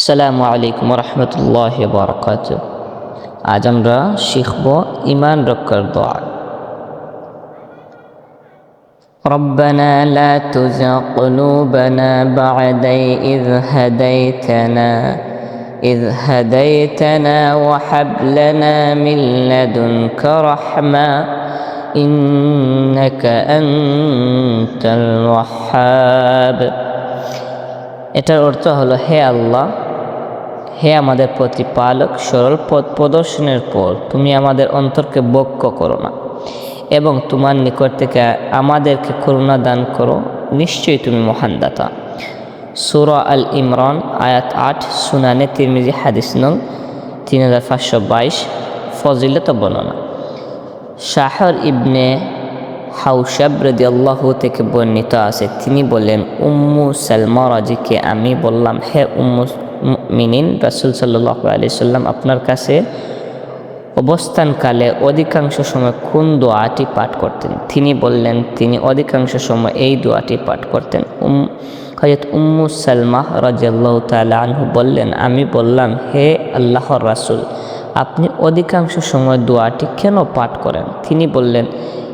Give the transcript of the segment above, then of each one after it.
আসসালামু আলাইকুম রহমতুল্লাহ বারাকাত। আজ আমরা শিখব ইমান রক্ষার দোয়া। ربنا لا تزغ قلوبنا بعد إذ هديتنا وهب لنا من لدنك رحمة إنك أنت الوهاب। এটার অর্থ হলো, হে আল্লাহ, হে আমাদের প্রতিপালক, সরল পথ প্রদর্শনের পর তুমি আমাদের অন্তরকে বক্ষ করো না এবং তোমার নিকট থেকে আমাদেরকে করুণা দান করো, নিশ্চয়ই তুমি মহান দাতা। সূরা আল ইমরান আয়াত 8, সুনানে তিরমিজি হাদিস নং 3522, ফজিলত বর্ণনা। শাহর ইবনে হাউশাব রাদিয়াল্লাহু থেকে বর্ণিত আছে, তিনি বলেন, উম্মু সালমা রাজিকে আমি বললাম, হে উম্মু মুমিনিন, রাসূল সাল্লাল্লাহু আলাইহি সাল্লাম আপনার কাছে অবস্থানকালে অধিকাংশ সময় কোন দোয়াটি পাঠ করতেন? তিনি বললেন, তিনি অধিকাংশ সময় এই দোয়াটি পাঠ করতেন। হযরত উম্মু সালমা রাদিয়াল্লাহু তাআলা আনহু বললেন, আমি বললাম, হে আল্লাহর রাসূল, আপনি অধিকাংশ সময় দোয়াটি কেন পাঠ করেন? তিনি বললেন,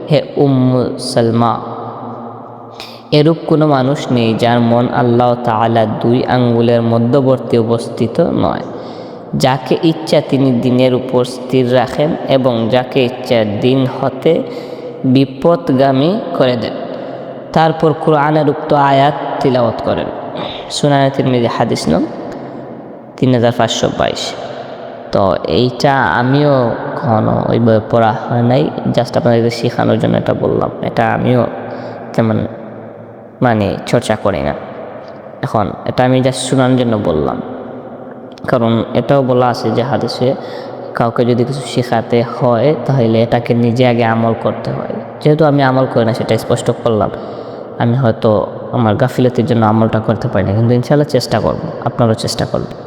হে উম্মু সালমা, এরূপ কোনো মানুষ নেই যার মন আল্লাহ তাআলা 2 আঙ্গুলের মধ্যবর্তী অবস্থিত নয়। যাকে ইচ্ছা তিনি দিনের উপর স্থির রাখেন এবং যাকে ইচ্ছা দিন হতে বিপদগামী করে দেন। তারপর কুরআনের উক্ত আয়াত তিলাওয়াত করেন। সুনানে তিরমিজি হাদিস নং 3522। তো এইটা আমিও কখনো ওইভাবে পড়া হয় নাই, জাস্ট আপনাদের শেখানোর জন্য এটা বললাম। এটা আমিও তেমন চর্চা করি না। এখন এটা আমি জাস্ট শোনানোর জন্য বললাম, কারণ এটাও বলা আছে যে হাদিসে কাউকে যদি কিছু শেখাতে হয় তাহলে এটাকে নিজে আগে আমল করতে হয়। যেহেতু আমি আমল করি না, সেটা স্পষ্ট করলাম। আমি হয়তো আমার গাফিলতির জন্য আমলটা করতে পারি না, কিন্তু ইনশাআল্লাহ চেষ্টা করব, আপনারাও চেষ্টা করবেন।